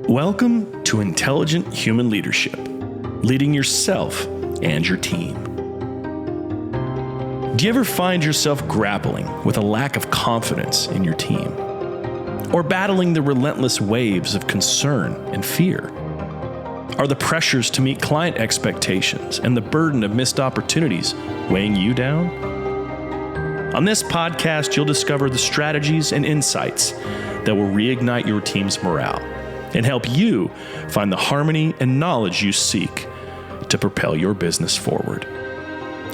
Welcome to Intelligent Human Leadership, leading yourself and your team. Do you ever find yourself grappling with a lack of confidence in your team? Or battling the relentless waves of concern and fear? Are the pressures to meet client expectations and the burden of missed opportunities weighing you down? On this podcast, you'll discover the strategies and insights that will reignite your team's morale and help you find the harmony and knowledge you seek to propel your business forward.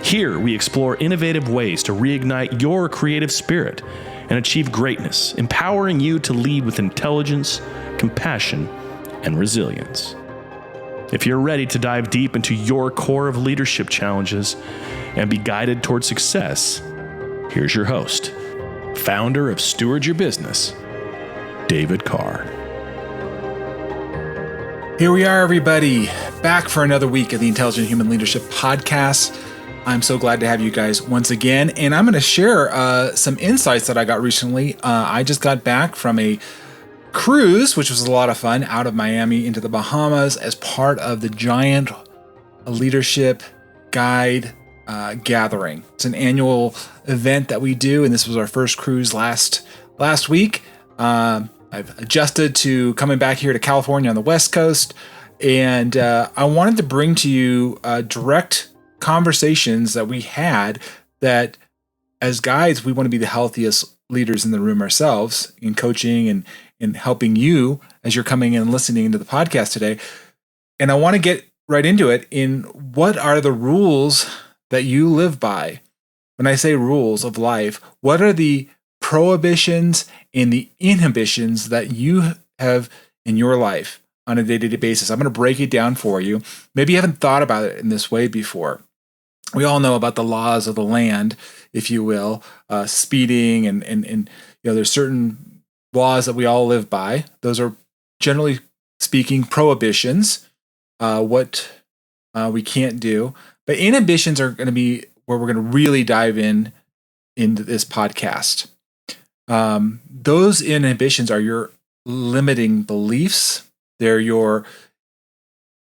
Here, we explore innovative ways to reignite your creative spirit and achieve greatness, empowering you to lead with intelligence, compassion, and resilience. If you're ready to dive deep into your core of leadership challenges and be guided toward success, here's your host, founder of Steward Your Business, David Carr. Here we are, everybody, back for another week of the Intelligent Human Leadership Podcast. I'm so glad to have you guys once again, and I'm going to share some insights that I got recently. I just got back from a cruise, which was a lot of fun, out of Miami into the Bahamas as part of the Giant Leadership Guide gathering. It's an annual event that we do, and this was our first cruise last week. I've adjusted to coming back here to California on the West Coast, and I wanted to bring to you direct conversations that we had that as guides, we want to be the healthiest leaders in the room ourselves in coaching and helping you as you're coming in and listening to the podcast today. And I want to get right into it in what are the rules that you live by. When I say rules of life, what are the prohibitions and the inhibitions that you have in your life on a day-to-day basis? I'm going to break it down for you. Maybe you haven't thought about it in this way before. We all know about the laws of the land, if you will, speeding and you know, there's certain laws that we all live by. Those are generally speaking prohibitions, what we can't do. But inhibitions are going to be where we're going to really dive into this podcast. Those inhibitions are your limiting beliefs. They're your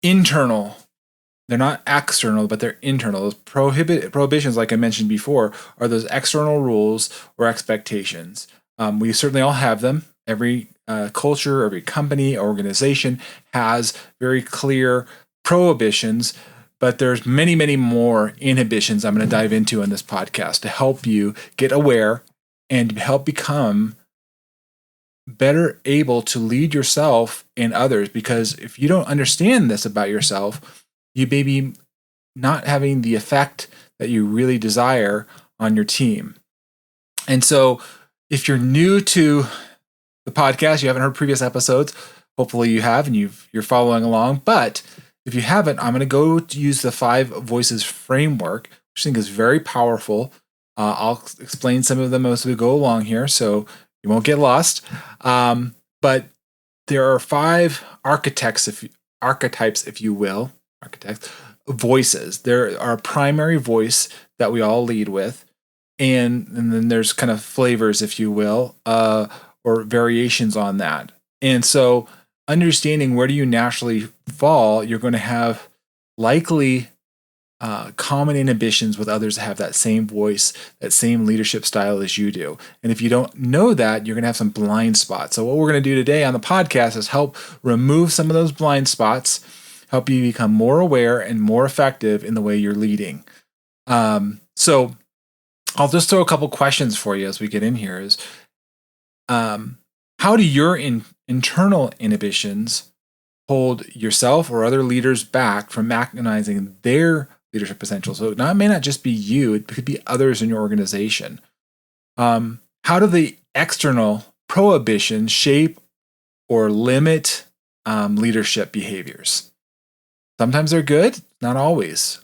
internal. They're not external, but they're internal. Those prohibitions, like I mentioned before, are those external rules or expectations. We certainly all have them. Every culture, every company, organization has very clear prohibitions, but there's many, many more inhibitions I'm going to dive into in this podcast to help you get aware and help become better able to lead yourself and others. Because if you don't understand this about yourself, you may be not having the effect that you really desire on your team. And so if you're new to the podcast, you haven't heard previous episodes, hopefully you have and you're following along. But if you haven't, I'm going to go to use the 5 voices framework, which I think is very powerful. I'll explain some of them as we go along here, so you won't get lost. But there are 5 archetypes, if you will, voices. There are a primary voice that we all lead with, and then there's kind of flavors, if you will, or variations on that. And so understanding where do you naturally fall, you're going to have likely common inhibitions with others that have that same voice, that same leadership style as you do. And if you don't know that, you're going to have some blind spots. So what we're going to do today on the podcast is help remove some of those blind spots, help you become more aware and more effective in the way you're leading. So I'll just throw a couple questions for you as we get in here is, how do your internal inhibitions hold yourself or other leaders back from maximizing their leadership potential? So it may not just be you, it could be others in your organization. How do the external prohibitions shape or limit leadership behaviors? Sometimes they're good, not always.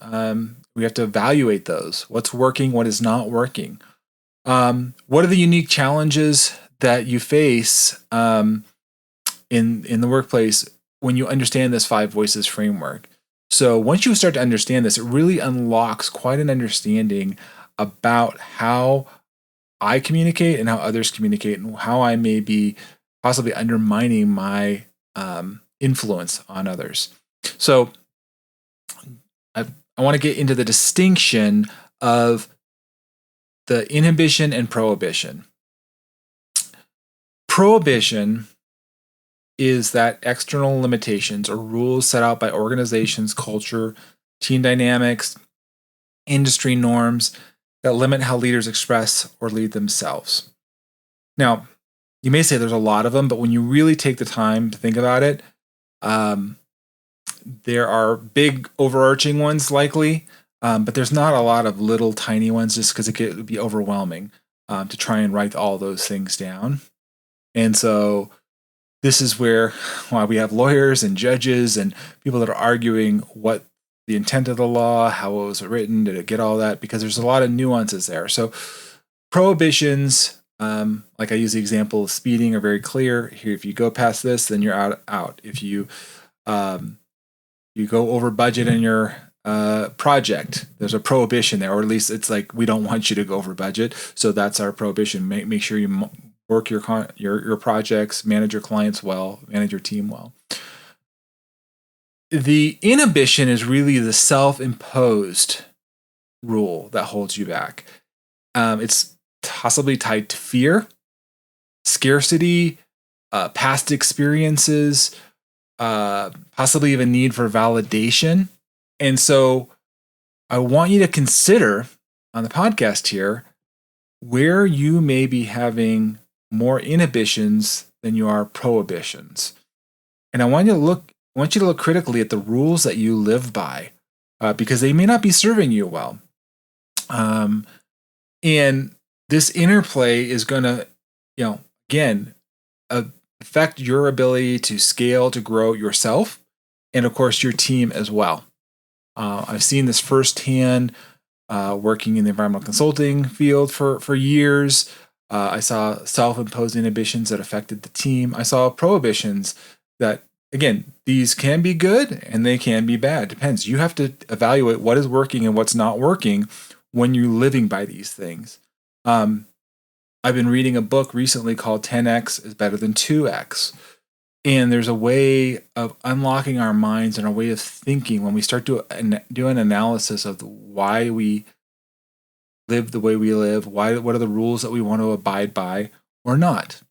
We have to evaluate those. What's working, what is not working? What are the unique challenges that you face in the workplace when you understand this 5 voices framework? So once you start to understand this, it really unlocks quite an understanding about how I communicate and how others communicate and how I may be possibly undermining my influence on others. So I want to get into the distinction of the inhibition and prohibition. Prohibition is that external limitations or rules set out by organizations, culture, team dynamics, industry norms that limit how leaders express or lead themselves. Now, you may say there's a lot of them, but when you really take the time to think about it, there are big overarching ones likely, but there's not a lot of little tiny ones just because it would be overwhelming to try and write all those things down. And so this is why we have lawyers and judges and people that are arguing what the intent of the law, how it was written, did it get all that? Because there's a lot of nuances there. So prohibitions, like I use the example of speeding, are very clear. Here, if you go past this, then you're out. If you go over budget in your project, there's a prohibition there, or at least it's like we don't want you to go over budget. So that's our prohibition. Make sure you work your projects, manage your clients well, manage your team well. The inhibition is really the self-imposed rule that holds you back. It's possibly tied to fear, scarcity, past experiences, possibly even need for validation. And so I want you to consider on the podcast here where you may be having more inhibitions than you are prohibitions. And I want you to look critically at the rules that you live by, because they may not be serving you well. And this interplay is going to, again, affect your ability to scale, to grow yourself, and of course your team as well. I've seen this firsthand working in the environmental consulting field for years. I saw self-imposed inhibitions that affected the team. I saw prohibitions that, again, these can be good and they can be bad. Depends. You have to evaluate what is working and what's not working when you're living by these things. I've been reading a book recently called 10x is better than 2x. And there's a way of unlocking our minds and our way of thinking when we start to do an analysis of why we live the way we live, what are the rules that we want to abide by or not.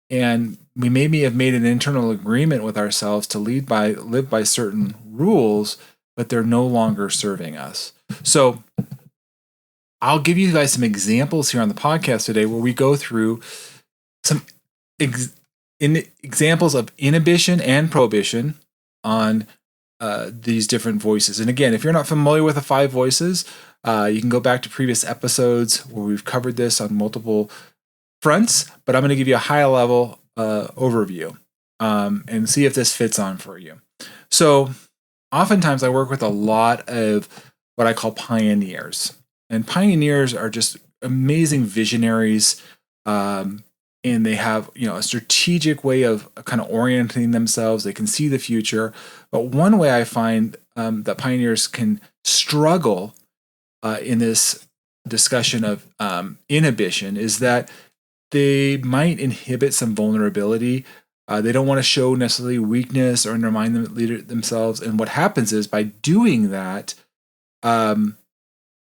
And we maybe have made an internal agreement with ourselves to live by certain rules, but they're no longer serving us. So I'll give you guys some examples here on the podcast today where we go through some examples of inhibition and prohibition on these different voices. And again, if you're not familiar with the 5 voices, you can go back to previous episodes where we've covered this on multiple fronts, but I'm going to give you a high-level overview and see if this fits on for you. So oftentimes I work with a lot of what I call pioneers. And pioneers are just amazing visionaries, and they have a strategic way of kind of orienting themselves. They can see the future. But one way I find that pioneers can struggle in this discussion of inhibition is that they might inhibit some vulnerability. They don't want to show necessarily weakness or undermine themselves. And what happens is by doing that,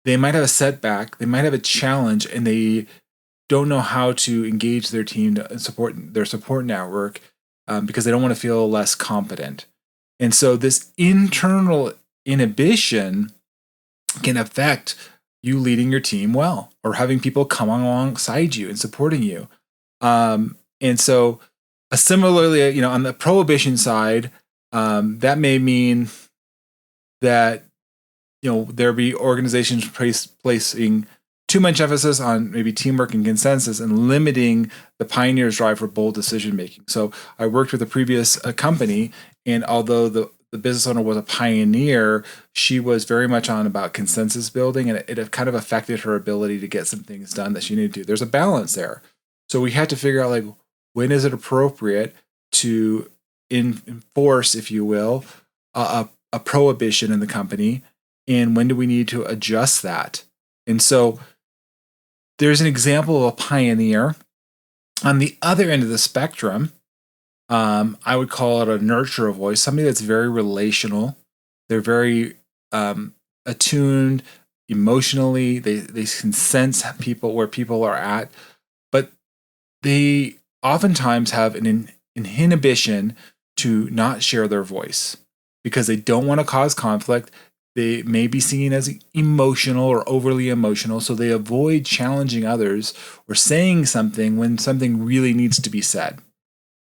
they might have a setback, they might have a challenge, and they don't know how to engage their team to support their support network because they don't want to feel less competent. And so this internal inhibition can affect you leading your team well or having people come alongside you and supporting you. And so similarly, on the prohibition side, that may mean that there be organizations placing too much emphasis on maybe teamwork and consensus and limiting the pioneer's drive for bold decision making. So I worked with a previous company, and although the business owner was a pioneer, she was very much on about consensus building, and it kind of affected her ability to get some things done that she needed to. There's a balance there. So we had to figure out when is it appropriate to enforce, if you will, a prohibition in the company, and when do we need to adjust that? And so there's an example of a pioneer. On the other end of the spectrum, I would call it a nurturer voice, somebody that's very relational. They're very attuned emotionally. They can sense people where people are at, but they oftentimes have an inhibition to not share their voice because they don't want to cause conflict. They may be seen as emotional or overly emotional, so they avoid challenging others or saying something when something really needs to be said.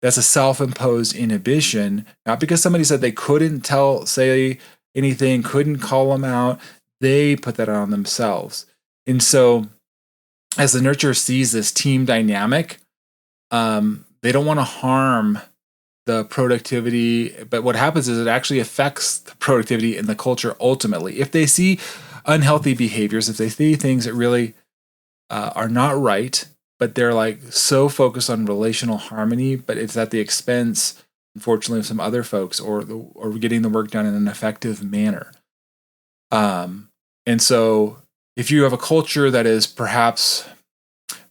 That's a self-imposed inhibition, not because somebody said they couldn't say anything, couldn't call them out. They put that on themselves. And so as the nurturer sees this team dynamic, they don't want to harm the productivity, but what happens is it actually affects the productivity and the culture ultimately. If they see unhealthy behaviors, if they see things that really are not right, but they're like so focused on relational harmony, but it's at the expense, unfortunately, of some other folks or getting the work done in an effective manner. And so if you have a culture that is perhaps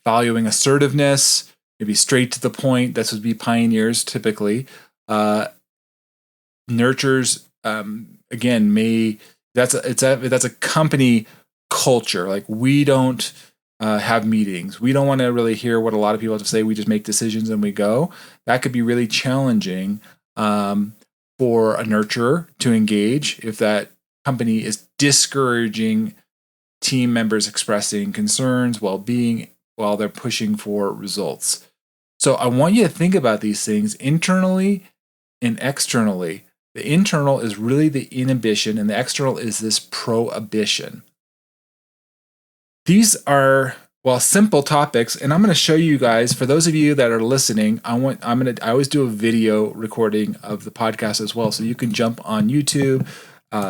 valuing assertiveness, maybe straight to the point, this would be pioneers typically. Nurtures, again, that's a company culture. Like we don't have meetings. We don't want to really hear what a lot of people have to say. We just make decisions and we go. That could be really challenging for a nurturer to engage if that company is discouraging team members expressing concerns, well-being, while they're pushing for results. So I want you to think about these things internally and externally. The internal is really the inhibition, and the external is this prohibition. These are, well, simple topics, and I'm going to show you guys, for those of you that are listening, I always do a video recording of the podcast as well, so you can jump on YouTube,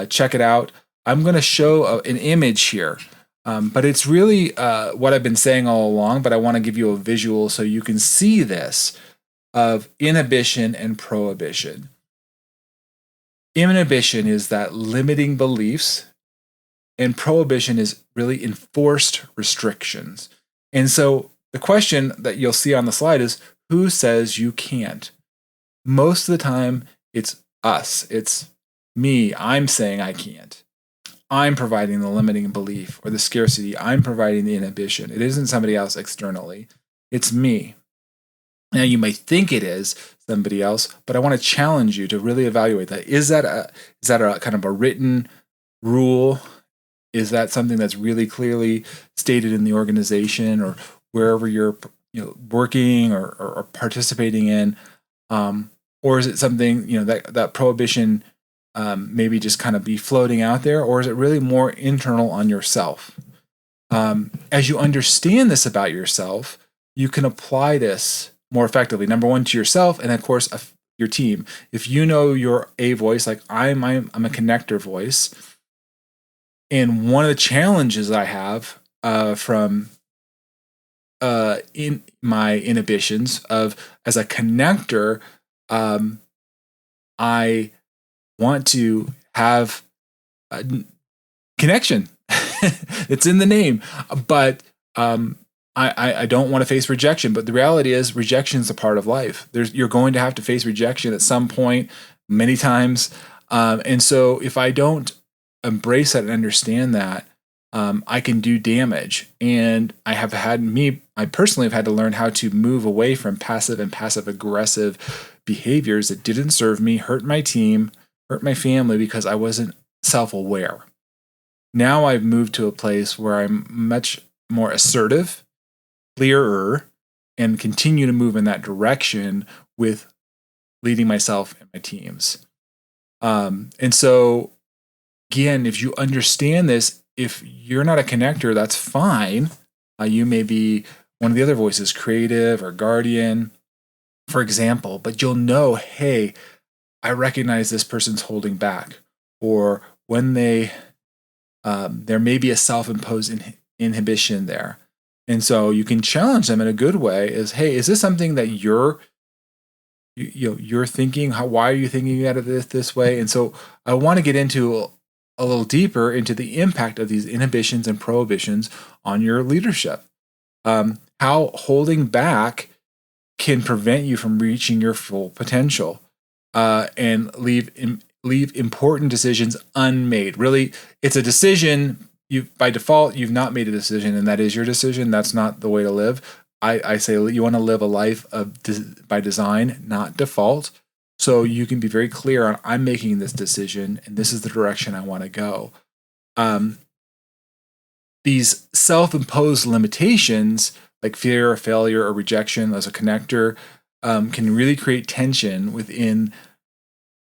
check it out. I'm going to show an image here. But it's really what I've been saying all along, but I want to give you a visual so you can see this of inhibition and prohibition. Inhibition is that limiting beliefs, and prohibition is really enforced restrictions. And so the question that you'll see on the slide is, who says you can't? Most of the time, it's us. It's me. I'm saying I can't. I'm providing the limiting belief or the scarcity. I'm providing the inhibition. It isn't somebody else externally. It's me. Now, you may think it is somebody else, but I want to challenge you to really evaluate that. Is that a kind of a written rule? Is that something that's really clearly stated in the organization or wherever you're working or participating in? Or is it something that prohibition maybe just kind of be floating out there, or is it really more internal on yourself? As you understand this about yourself, you can apply this more effectively. Number one, to yourself, and of course, your team. If you know you're a voice, like I'm a connector voice, and one of the challenges I have from in my inhibitions of as a connector, I want to have a connection. It's in the name, but I don't want to face rejection. But the reality is, rejection is a part of life. You're going to have to face rejection at some point, many times. And so if I don't embrace that and understand that, I can do damage. And I personally have had to learn how to move away from passive and passive aggressive behaviors that didn't serve me, hurt my team, hurt my family, because I wasn't self-aware. Now I've moved to a place where I'm much more assertive, clearer, and continue to move in that direction with leading myself and my teams. And so, again, if you understand this, if you're not a connector, that's fine. You may be one of the other voices, creative or guardian, for example, but you'll know, hey, I recognize this person's holding back, or when there may be a self-imposed inhibition there. And so you can challenge them in a good way is, hey, is this something that you're thinking? Why are you thinking out of this way? And so I want to get into a little deeper into the impact of these inhibitions and prohibitions on your leadership. How holding back can prevent you from reaching your full potential, and leave important decisions unmade. Really, it's a decision. By default, you've not made a decision, and that is your decision. That's not the way to live. I say you want to live a life by design, not default. So you can be very clear on, I'm making this decision, and this is the direction I want to go. These self-imposed limitations, like fear of failure or rejection as a connector, can really create tension within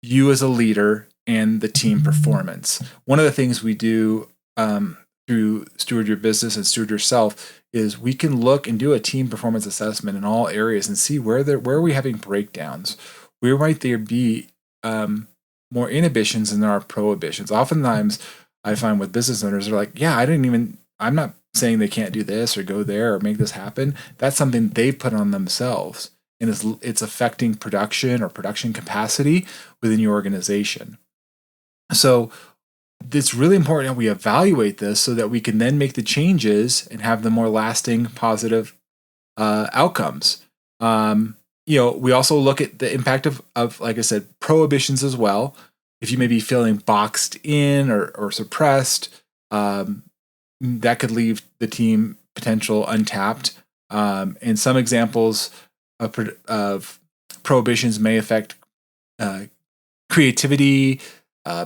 you as a leader and the team performance. One of the things we do through Steward Your Business and Steward Yourself is we can look and do a team performance assessment in all areas and see where are we having breakdowns, where might there be more inhibitions than there are prohibitions. Oftentimes, I find with business owners, they're like, "Yeah, I'm not saying they can't do this or go there or make this happen." That's something they put on themselves, and it's affecting production or production capacity within your organization. So it's really important that we evaluate this so that we can then make the changes and have the more lasting positive outcomes. We also look at the impact of, like I said, prohibitions as well. If you may be feeling boxed in or suppressed, that could leave the team potential untapped. And some examples of prohibitions may affect creativity,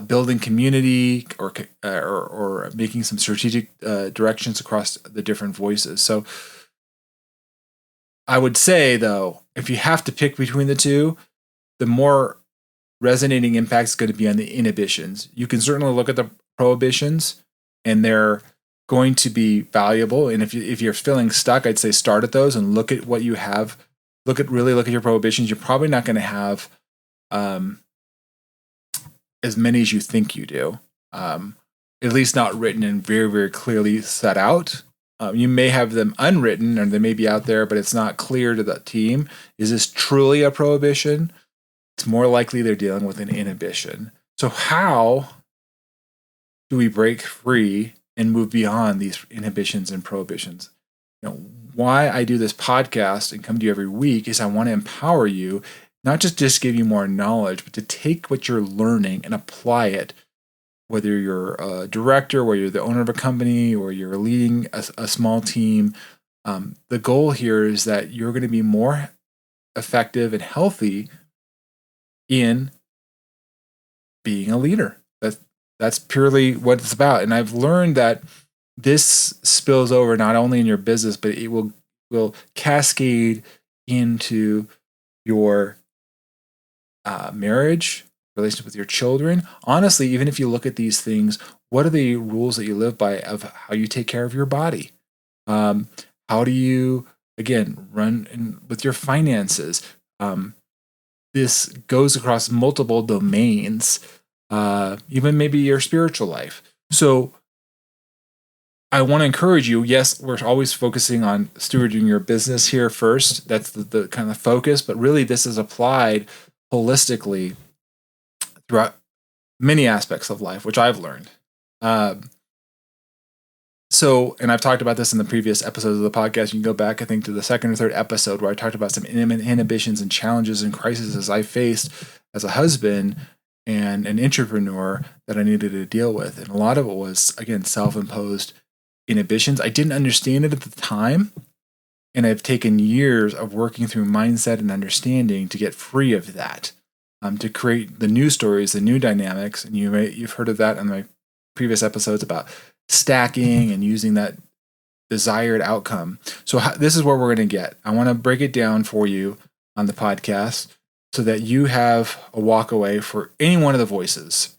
building community, or making some strategic directions across the different voices. So I would say, though, if you have to pick between the two, the more resonating impact is going to be on the inhibitions. You can certainly look at the prohibitions, and they're going to be valuable. And if you're feeling stuck, I'd say start at those and look at what you have. Look at your prohibitions. You're probably not going to have as many as you think you do, at least not written and very, very clearly set out. You may have them unwritten, or they may be out there, but it's not clear to the team. Is this truly a prohibition? It's more likely they're dealing with an inhibition. So how do we break free and move beyond these inhibitions and prohibitions? Why I do this podcast and come to you every week is I want to empower you, not just give you more knowledge, but to take what you're learning and apply it. Whether you're a director, whether you're the owner of a company, or you're leading a small team, the goal here is that you're going to be more effective and healthy in being a leader. That's purely what it's about. And I've learned that this spills over not only in your business, but it will cascade into your marriage, relationship with your children. Honestly, even if you look at these things, what are the rules that you live by of how you take care of your body? How do you, again, run with your finances? This goes across multiple domains, even maybe your spiritual life. So I want to encourage you. Yes, we're always focusing on stewarding your business here first. That's the kind of focus, but really this is applied holistically throughout many aspects of life, which I've learned. And I've talked about this in the previous episodes of the podcast. You can go back, I think, to the second or third episode where I talked about some inhibitions and challenges and crises I faced as a husband and an entrepreneur that I needed to deal with. And a lot of it was, again, self-imposed inhibitions. I didn't understand it at the time. And I've taken years of working through mindset and understanding to get free of that. To create the new stories, the new dynamics. And you've heard of that in my previous episodes about stacking and using that desired outcome. So this is where we're going to get. I want to break it down for you on the podcast so that you have a walk away for any one of the voices.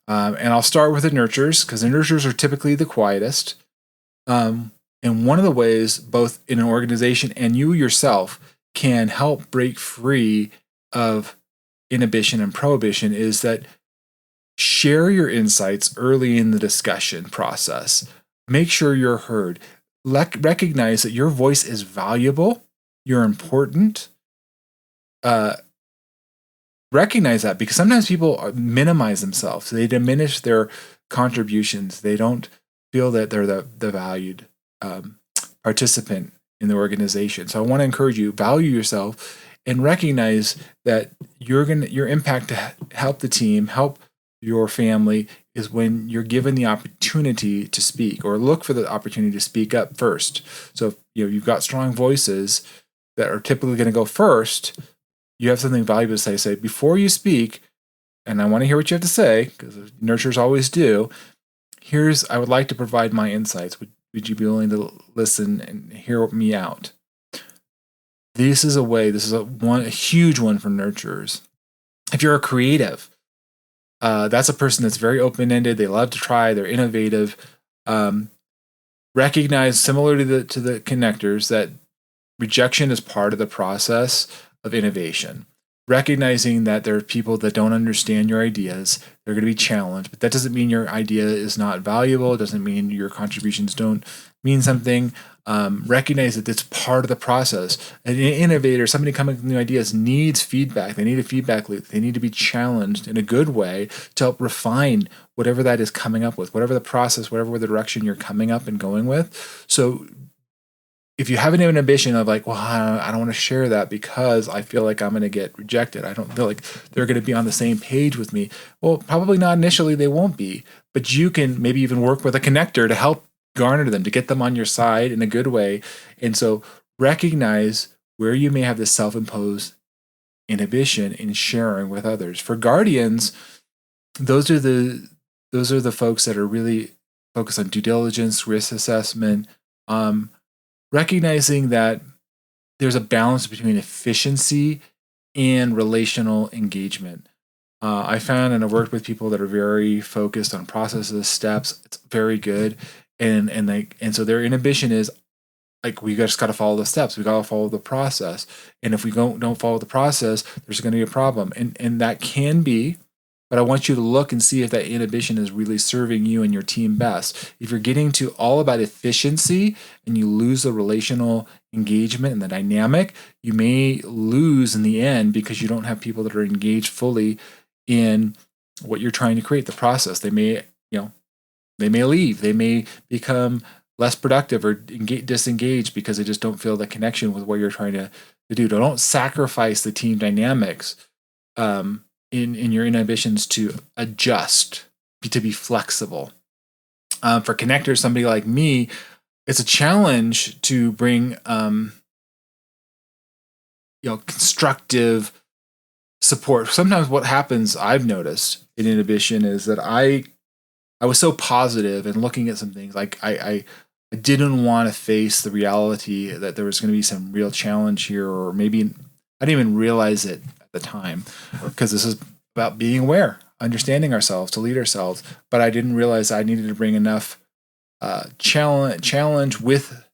And I'll start with the nurturers, because the nurturers are typically the quietest. And one of the ways, both in an organization and you yourself, can help break free of inhibition and prohibition is that share your insights early in the discussion process. Make sure you're heard. Recognize that your voice is valuable. You're important. Recognize that, because sometimes people minimize themselves. They diminish their contributions. They don't feel that they're the valued participant in the organization. So I want to encourage you, value yourself, and recognize that your impact to help the team, help your family, is when you're given the opportunity to speak, or look for the opportunity to speak up first. So if you've got strong voices that are typically going to go first, you have something valuable to say before you speak, and I want to hear what you have to say, because nurturers always do. I would like to provide my insights. Would you be willing to listen and hear me out? This is a huge one for nurturers. If you're a creative, that's a person that's very open-ended. They love to try. They're innovative. Recognize, similar to the connectors, that rejection is part of the process of innovation. Recognizing that there are people that don't understand your ideas, they're going to be challenged, but that doesn't mean your idea is not valuable. It doesn't mean your contributions don't mean something. Recognize that it's part of the process. An innovator, somebody coming with new ideas, needs feedback. They need a feedback loop. They need to be challenged in a good way to help refine whatever that is coming up with, whatever the process, whatever the direction you're coming up and going with. So if you have an inhibition of like, well, I don't want to share that because I feel like I'm going to get rejected, I don't feel like they're going to be on the same page with me. Well, probably not initially, they won't be, but you can maybe even work with a connector to help garner them, to get them on your side in a good way. And so recognize where you may have this self-imposed inhibition in sharing with others. For guardians, those are the folks that are really focused on due diligence, risk assessment, recognizing that there's a balance between efficiency and relational engagement. I found, and I've worked with people that are very focused on processes, steps. It's very good, and so their inhibition is like, we just got to follow the steps. We got to follow the process, and if we don't follow the process, there's going to be a problem, and that can be. But I want you to look and see if that inhibition is really serving you and your team best. If you're getting to all about efficiency and you lose the relational engagement and the dynamic, you may lose in the end because you don't have people that are engaged fully in what you're trying to create, the process. They may leave. They may become less productive or disengaged because they just don't feel the connection with what you're trying to do. Don't sacrifice the team dynamics in your inhibitions to adjust, to be flexible. For connectors, somebody like me, it's a challenge to bring constructive support. Sometimes what happens, I've noticed in inhibition, is that I was so positive and looking at some things, like I didn't want to face the reality that there was going to be some real challenge here, or maybe I didn't even realize it at the time, because this is about being aware, understanding ourselves, to lead ourselves. But I didn't realize I needed to bring enough challenge with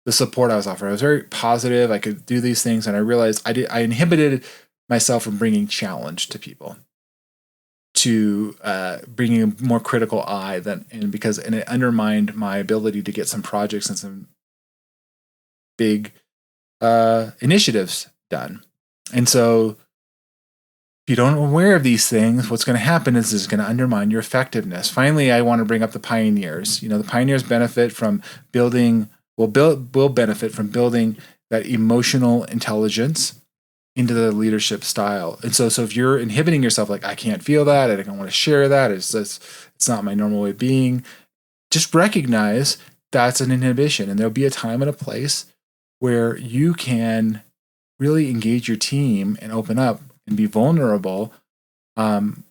the support I was offering. I was very positive. I could do these things, and I realized I inhibited myself from bringing challenge to people, to bringing a more critical eye, and it undermined my ability to get some projects and some big initiatives done. And so if you don't aware of these things, what's going to happen is it's going to undermine your effectiveness. Finally, I want to bring up the pioneers. The pioneers benefit from will benefit from building that emotional intelligence into the leadership style. And so if you're inhibiting yourself, like, I can't feel that, I don't want to share that, it's not my normal way of being, just recognize that's an inhibition. And there'll be a time and a place where you can really engage your team and open up and be vulnerable, and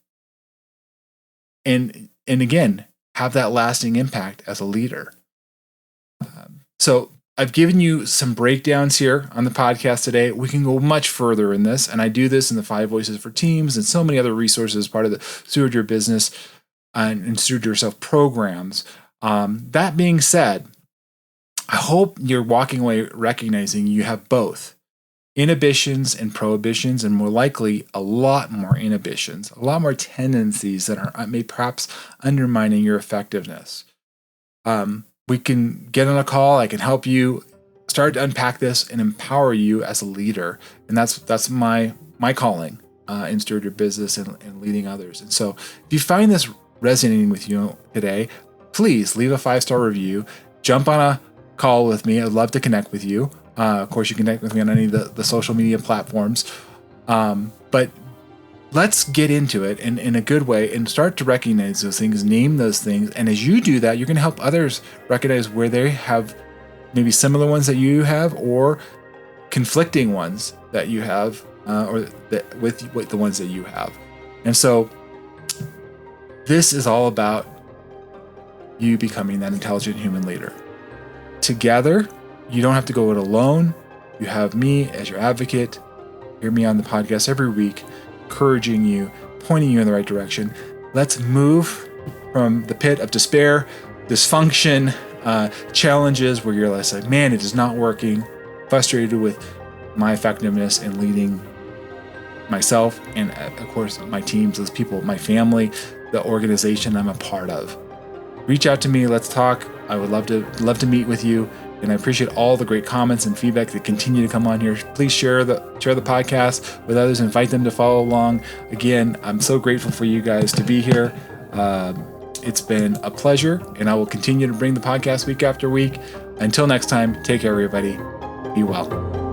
again, have that lasting impact as a leader. So I've given you some breakdowns here on the podcast today. We can go much further in this, and I do this in the 5 Voices for Teams and so many other resources, part of the Steward Your Business and Steward Yourself programs. That being said, I hope you're walking away recognizing you have both inhibitions and prohibitions, and more likely a lot more inhibitions, a lot more tendencies that are perhaps undermining your effectiveness. We can get on a call. I can help you start to unpack this and empower you as a leader. And that's my calling in Steward Your Business and leading others. And so if you find this resonating with you today, please leave a 5-star review, jump on call with me. I'd love to connect with you. Of course, you can connect with me on any of the social media platforms. But let's get into it in a good way and start to recognize those things, name those things. And as you do that, you're going to help others recognize where they have maybe similar ones that you have or conflicting ones that you have, or that with the ones that you have. And so this is all about you becoming that intelligent human leader. Together, you don't have to go it alone. You have me as your advocate. Hear me on the podcast every week, encouraging you, pointing you in the right direction. Let's move from the pit of despair, dysfunction, challenges where you're like, man, it is not working, frustrated with my effectiveness in leading myself and, of course, my teams, those people, my family, the organization I'm a part of. Reach out to me. Let's talk. I would love to meet with you. And I appreciate all the great comments and feedback that continue to come on here. Please share the podcast with others. Invite them to follow along. Again, I'm so grateful for you guys to be here. It's been a pleasure, and I will continue to bring the podcast week after week. Until next time, take care, everybody. Be well.